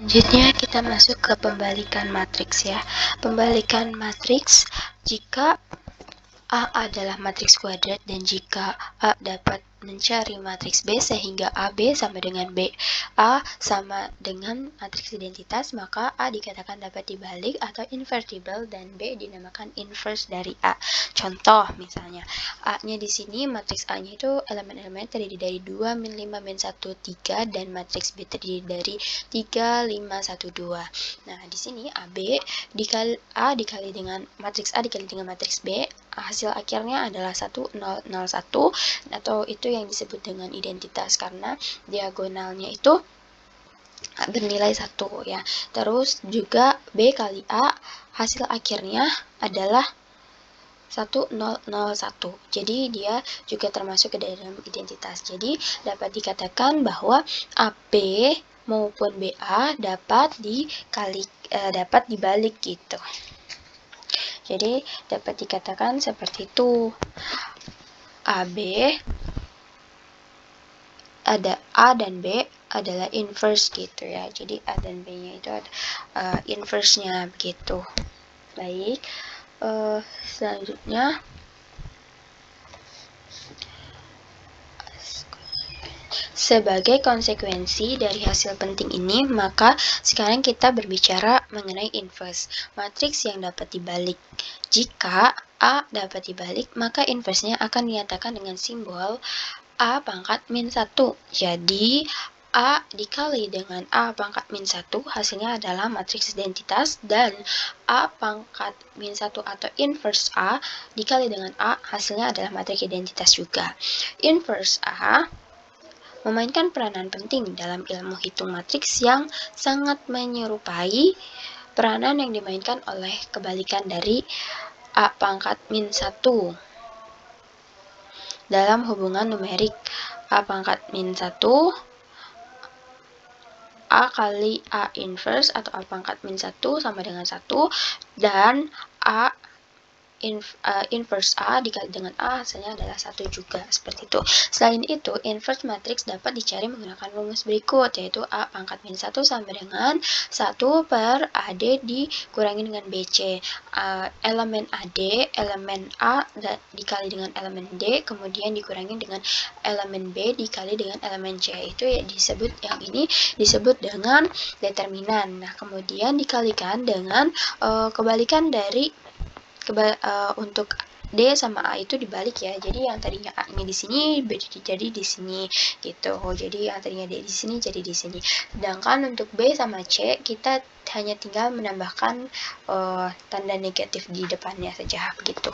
Selanjutnya kita masuk ke pembalikan matriks ya. Pembalikan matriks jika A adalah matriks kuadrat dan jika A dapat mencari matriks B sehingga AB sama dengan B, A sama dengan matriks identitas, maka A dikatakan dapat dibalik atau invertible dan B dinamakan inverse dari A. Contoh misalnya, A-nya di sini matriks A-nya itu elemen-elemen terdiri dari 2, min 5, min 1, 3 dan matriks B terdiri dari 3, 5, 1, 2. Nah, di sini AB dikali A dikali dengan matriks A dikali dengan matriks B, hasil akhirnya adalah 1, 0, 0, 1 atau itu yang disebut dengan identitas karena diagonalnya itu bernilai 1 ya. Terus juga B kali A hasil akhirnya adalah 1, 0, 0, 1. Jadi dia juga termasuk ke dalam identitas. Jadi dapat dikatakan bahwa AB maupun BA dapat dibalik gitu. Jadi dapat dikatakan seperti itu. AB ada A dan B adalah inverse gitu ya. Jadi A dan B-nya itu ada inverse-nya begitu. Baik. Selanjutnya sebagai konsekuensi dari hasil penting ini, maka sekarang kita berbicara mengenai inverse. Matriks yang dapat dibalik. Jika A dapat dibalik, maka inverse-nya akan dinyatakan dengan simbol A pangkat min 1. Jadi, A dikali dengan A pangkat min 1 hasilnya adalah matriks identitas dan A pangkat min 1 atau inverse A dikali dengan A hasilnya adalah matriks identitas juga. Inverse A memainkan peranan penting dalam ilmu hitung matriks yang sangat menyerupai peranan yang dimainkan oleh kebalikan dari A pangkat min 1 dalam hubungan numerik. A pangkat min 1 A kali A inverse atau A pangkat min 1 sama dengan 1 dan A inverse A dikali dengan A hasilnya adalah 1 juga, seperti itu. Selain itu, inverse matriks dapat dicari menggunakan rumus berikut, yaitu A pangkat min 1 sama dengan 1 per AD dikurangi dengan BC. Elemen AD, elemen A dikali dengan elemen D, kemudian dikurangi dengan elemen B dikali dengan elemen C. Itu ya yang ini disebut dengan determinan. Nah, kemudian dikalikan dengan kebalikan dari untuk D sama A itu dibalik ya. Jadi yang tadinya A-nya di sini jadi di sini gitu. Jadi yang tadinya D di sini jadi di sini. Sedangkan untuk B sama C kita hanya tinggal menambahkan tanda negatif di depannya saja begitu.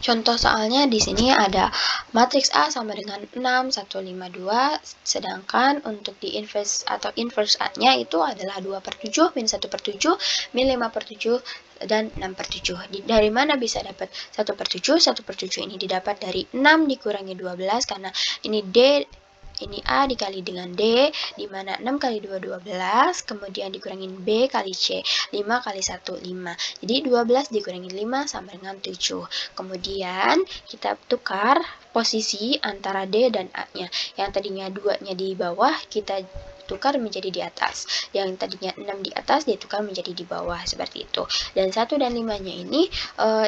Contoh soalnya di sini ada matriks A sama dengan 6, 1, 5, 2, sedangkan untuk di inverse atau inverse A-nya itu adalah 2/7, min 1/7, min 5/7, dan 6/7. Dari mana bisa dapat 1/7? 1/7 ini didapat dari 6 dikurangi 12 karena ini D, ini A dikali dengan D, di mana 6 kali 2, 12, kemudian dikurangin B kali C, 5 kali 1, 5. Jadi 12 dikurangi 5 sama dengan 7. Kemudian kita tukar posisi antara D dan A-nya. Yang tadinya 2-nya di bawah, kita tukar menjadi di atas. Yang tadinya 6 di atas, ditukar menjadi di bawah, seperti itu. Dan 1 dan 5-nya ini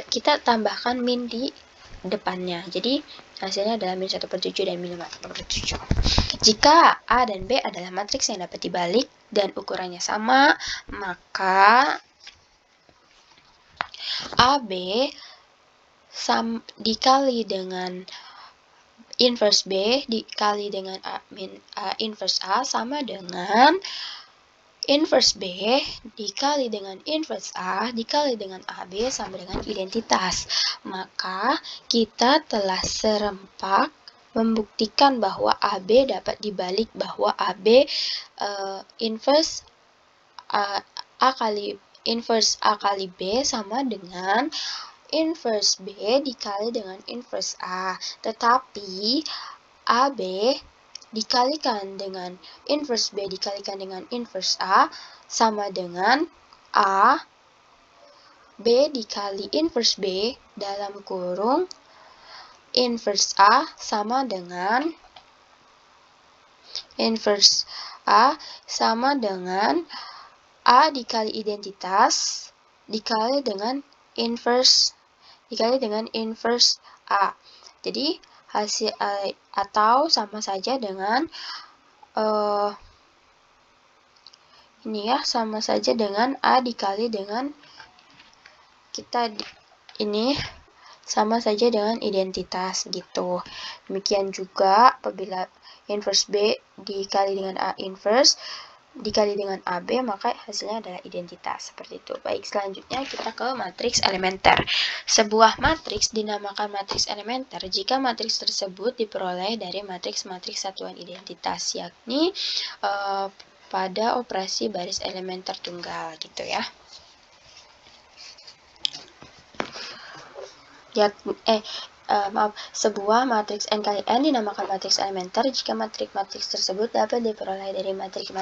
kita tambahkan min di depannya. Jadi hasilnya adalah min 1/7 dan min 5/7. Jika A dan B adalah matriks yang dapat dibalik dan ukurannya sama, maka AB dikali dengan inverse B dikali dengan inverse A sama dengan inverse B dikali dengan inverse A dikali dengan AB sama dengan identitas. Maka kita telah serempak membuktikan bahwa AB dapat dibalik, bahwa AB inverse A kali B sama dengan inverse B dikali dengan inverse A. Tetapi AB dikalikan dengan inverse B dikalikan dengan inverse A sama dengan A B dikali inverse B dalam kurung inverse A sama dengan Inverse A sama dengan A dikali identitas dikali dengan inverse A. Jadi hasil atau sama saja dengan ini ya, sama saja dengan A dikali dengan ini sama saja dengan identitas gitu. Demikian juga apabila inverse B dikali dengan A inverse dikali dengan AB, maka hasilnya adalah identitas. Seperti itu. Baik, selanjutnya kita ke matriks elementer. Sebuah matriks dinamakan matriks elementer jika matriks tersebut diperoleh dari matriks-matriks satuan identitas, yakni pada operasi baris elementer tunggal gitu ya. Sebuah matriks n kali n dinamakan matriks elementer jika matriks tersebut dapat diperoleh dari matriks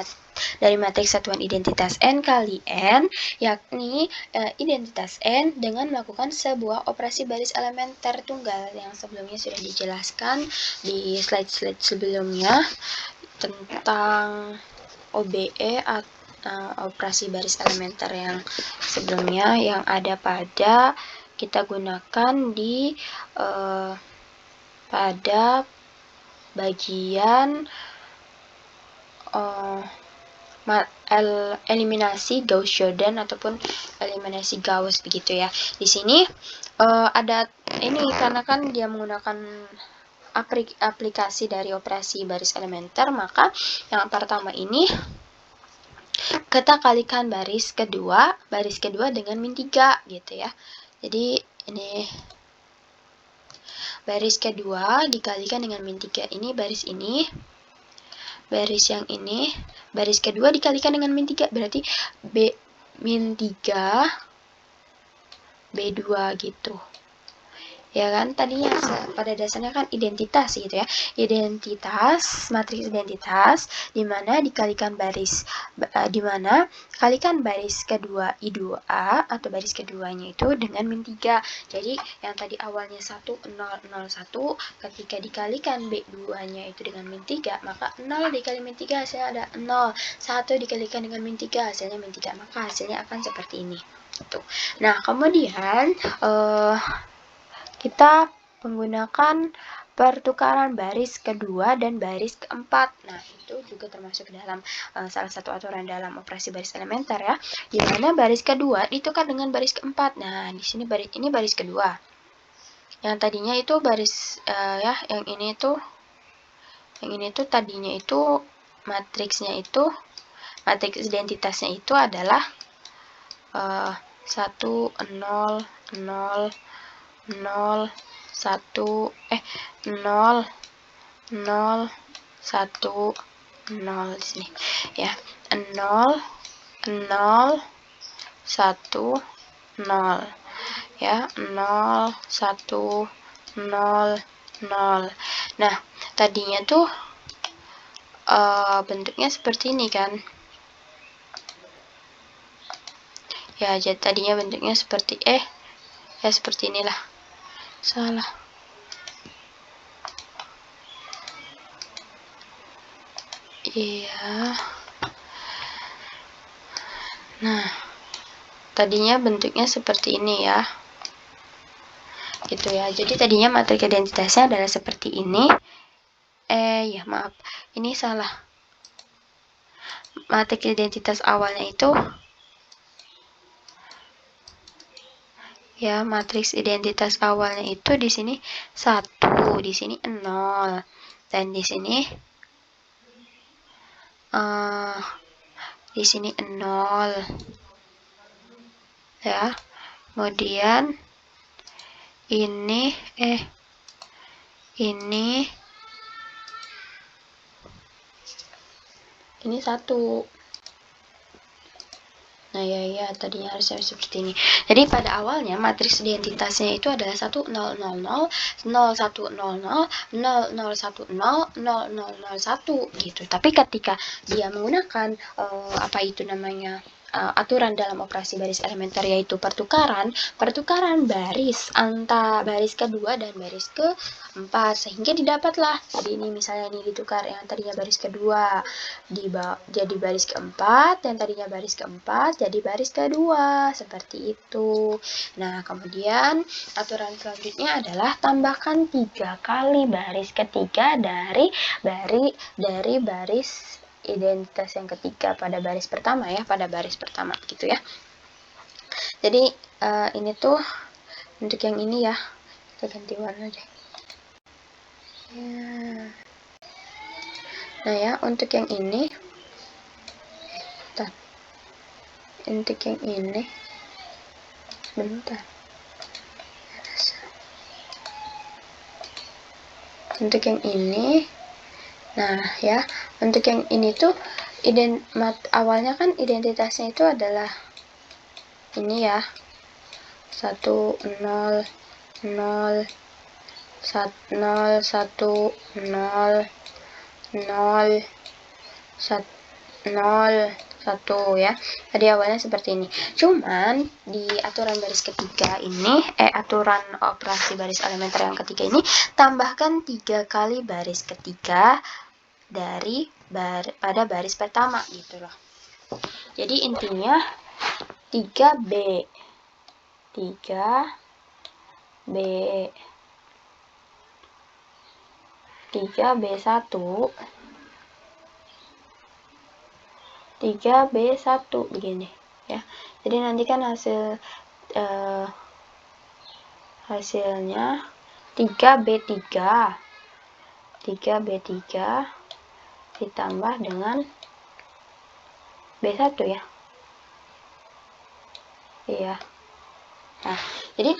satuan identitas n kali n, yakni identitas n dengan melakukan sebuah operasi baris elementer tunggal yang sebelumnya sudah dijelaskan di slide-slide sebelumnya tentang OBE atau operasi baris elementer yang sebelumnya yang ada pada kita gunakan di pada bagian eliminasi Gauss-Jordan ataupun eliminasi Gauss begitu ya. Di sini ada ini karena kan dia menggunakan aplikasi dari operasi baris elementer, maka yang pertama ini kita kalikan baris kedua dengan min 3 gitu ya. Jadi ini baris kedua dikalikan dengan min 3 ini, baris yang ini, baris kedua dikalikan dengan min 3, berarti B min 3 B2 gitu. Ya kan, tadinya pada dasarnya kan identitas gitu ya. Matriks identitas dimana dikalikan baris kalikan baris kedua I2A atau baris keduanya itu dengan min 3. Jadi yang tadi awalnya 1 0 0 1 ketika dikalikan B2-nya itu dengan min 3, maka 0 dikali min 3 hasilnya ada 0. 1 dikalikan dengan min 3 hasilnya min 3, maka hasilnya akan seperti ini. Tuh. Nah, kemudian kita menggunakan pertukaran baris kedua dan baris keempat. Nah, itu juga termasuk dalam salah satu aturan dalam operasi baris elementer ya, di mana baris kedua ditukar dengan baris keempat. Nah, di sini ini baris kedua. Yang tadinya itu baris yang ini tuh tadinya itu matriks identitasnya itu adalah 1 0 0 0 1 0 0 0 1 0 di sini ya, 0 0 1 0 ya, 0 1 0 0. Nah, tadinya tuh bentuknya seperti ini kan ya, jadi tadinya bentuknya seperti ya seperti inilah. Salah. Iya. Nah, tadinya bentuknya seperti ini ya. Gitu ya. Jadi tadinya matriks identitasnya adalah seperti ini. Ya maaf. Ini salah. Matriks identitas awalnya itu ya, matriks identitas awalnya itu di sini 1, di sini 0, dan di sini 0 ya. Kemudian ini ini 1. Nah ya tadinya harusnya seperti ini. Jadi pada awalnya matriks identitasnya itu adalah 1 0 0 0 0 1 0 0 0 0 1 0 0 0 1 gitu. Tapi ketika dia menggunakan aturan dalam operasi baris elementer, yaitu pertukaran baris antara baris kedua dan baris keempat, sehingga didapatlah. Jadi ini misalnya ini ditukar, yang tadinya baris kedua jadi baris keempat, yang tadinya baris keempat jadi baris kedua, seperti itu. Nah, kemudian aturan selanjutnya adalah tambahkan 3 kali baris ketiga dari baris identitas yang ketiga pada baris pertama ya, gitu ya. Jadi ini tuh untuk yang ini ya, kita ganti warna deh ya. Nah ya, untuk yang ini bentar, untuk yang ini untuk yang ini. Nah ya, untuk yang ini tuh awalnya kan identitasnya itu adalah ini ya, 1 0 0 0 1 0 0 0 1 ya. Tadi awalnya seperti ini. Cuman di aturan baris ketiga ini, aturan operasi baris elementer yang ketiga ini, tambahkan 3 kali baris ketiga dari pada baris pertama gitu loh. Jadi intinya 3B 3B1 begini ya. Jadi nanti kan hasilnya 3B3 ditambah dengan B1 ya. Iya. Nah, jadi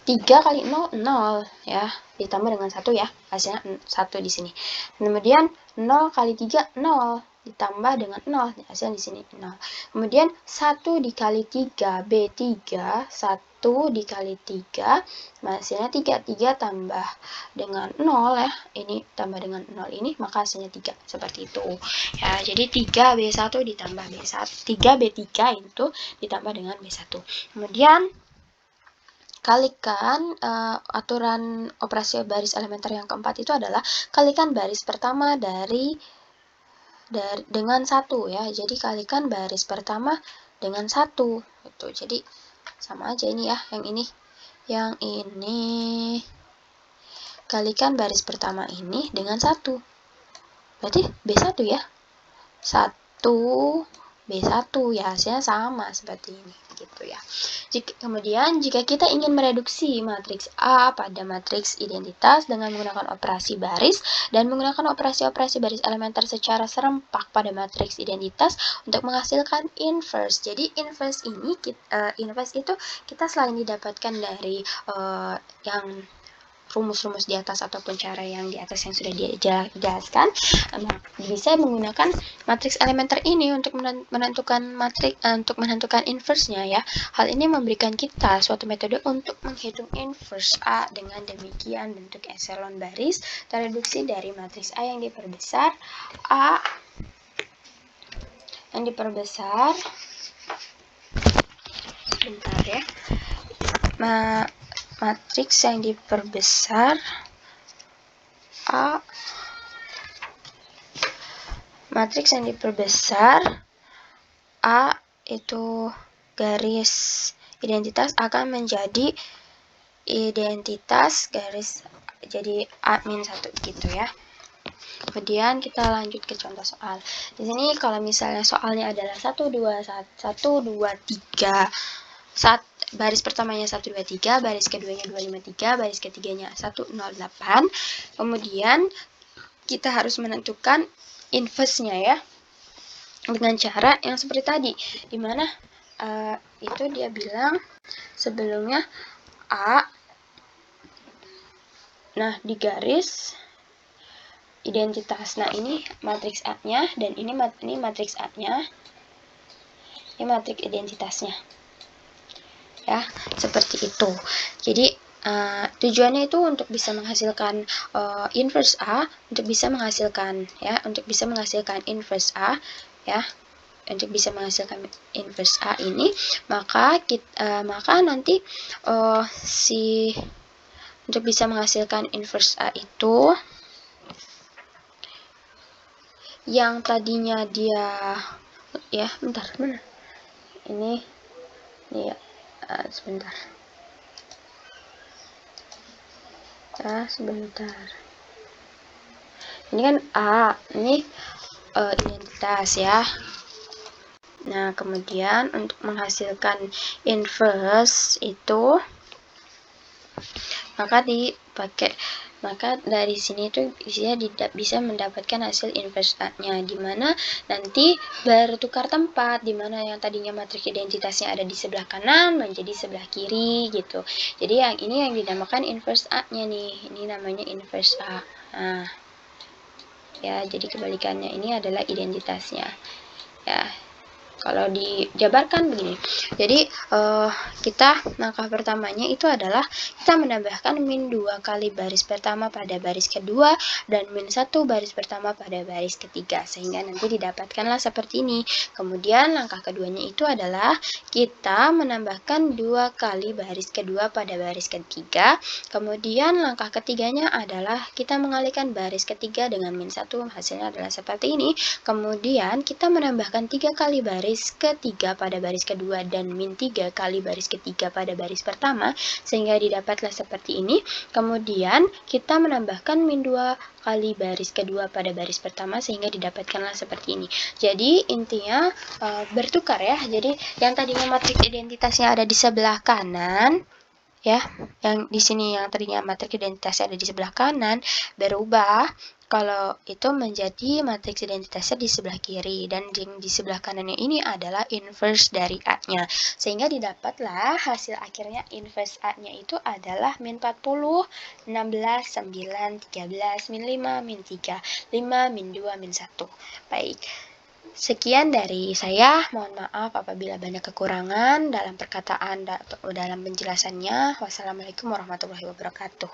3 kali 0 0 ya, ditambah dengan 1 ya, hasilnya 1 di sini. Kemudian 0 kali 3 0 ditambah dengan 0, hasilnya di sini 0. Kemudian 1 dikali 3 B3, 1 dikali 3 hasilnya 3 tambah dengan 0 ya, ini tambah dengan 0 ini, maka hasilnya 3, seperti itu ya. Jadi 3B1 ditambah B1, 3B3 itu ditambah dengan B1. Kemudian kalikan aturan operasi baris elementer yang keempat itu adalah kalikan baris pertama dengan 1 ya. Jadi kalikan baris pertama dengan 1 gitu. Jadi sama aja ini ya, yang ini kalikan baris pertama ini dengan 1. Berarti B1 ya. 1 B1 ya, hasilnya sama seperti ini gitu ya. Kemudian jika kita ingin mereduksi matriks A pada matriks identitas dengan menggunakan operasi baris dan menggunakan operasi-operasi baris elementer secara serempak pada matriks identitas untuk menghasilkan inverse. Jadi inverse ini inverse itu kita selain didapatkan dari yang rumus-rumus di atas ataupun cara yang di atas yang sudah dijelaskan, bisa menggunakan matriks elementer ini untuk menentukan inverse-nya ya. Hal ini memberikan kita suatu metode untuk menghitung inverse A dengan demikian bentuk epsilon baris tereduksi dari matriks A yang diperbesar sebentar ya. Matriks yang diperbesar A itu garis identitas akan menjadi identitas garis jadi A-1 gitu ya. Kemudian kita lanjut ke contoh soal. Di sini kalau misalnya soalnya adalah 1 2 3 baris pertamanya 123, baris keduanya 253, baris ketiganya 108. Kemudian kita harus menentukan inverse-nya ya, dengan cara yang seperti tadi, dimana itu dia bilang sebelumnya A, nah di garis identitas, nah ini matriks A-nya dan ini matriks A-nya, ini matriks identitasnya ya, seperti itu. Jadi tujuannya itu untuk bisa menghasilkan inverse A, untuk bisa menghasilkan inverse A ya. untuk bisa menghasilkan inverse A ini, maka nanti untuk bisa menghasilkan inverse A itu yang tadinya dia ya bentar mana ini ya sebentar ini kan A ini identitas ya. Nah, kemudian untuk menghasilkan inverse itu maka dari sini tuh bisa mendapatkan hasil inverse A-nya, dimana nanti bertukar tempat, dimana yang tadinya matriks identitasnya ada di sebelah kanan menjadi sebelah kiri gitu. Jadi yang ini yang dinamakan inverse A-nya nih, ini namanya inverse A. Nah, ya jadi kebalikannya, ini adalah identitasnya ya. Kalau dijabarkan begini, jadi kita langkah pertamanya itu adalah kita menambahkan min 2 kali baris pertama pada baris kedua dan min 1 baris pertama pada baris ketiga, sehingga nanti didapatkanlah seperti ini. Kemudian langkah keduanya itu adalah kita menambahkan 2 kali baris kedua pada baris ketiga. Kemudian langkah ketiganya adalah kita mengalihkan baris ketiga dengan min 1, hasilnya adalah seperti ini. Kemudian kita menambahkan 3 kali baris ketiga pada baris kedua dan min 3 kali baris ketiga pada baris pertama, sehingga didapatlah seperti ini. Kemudian kita menambahkan min 2 kali baris kedua pada baris pertama, sehingga didapatkanlah seperti ini. Jadi intinya bertukar ya. Jadi yang tadinya matriks identitasnya ada di sebelah kanan ya, yang di sini yang tadinya matriks identitasnya ada di sebelah kanan berubah kalau itu menjadi matriks identitasnya di sebelah kiri, dan di sebelah kanannya ini adalah inverse dari A-nya, sehingga didapatlah hasil akhirnya inverse A-nya itu adalah min 40, 16, 9, 13, min 5, min 3, 5, min 2, min 1. Baik. Sekian dari saya, mohon maaf apabila banyak kekurangan dalam perkataan dalam penjelasannya. Wassalamualaikum warahmatullahi wabarakatuh.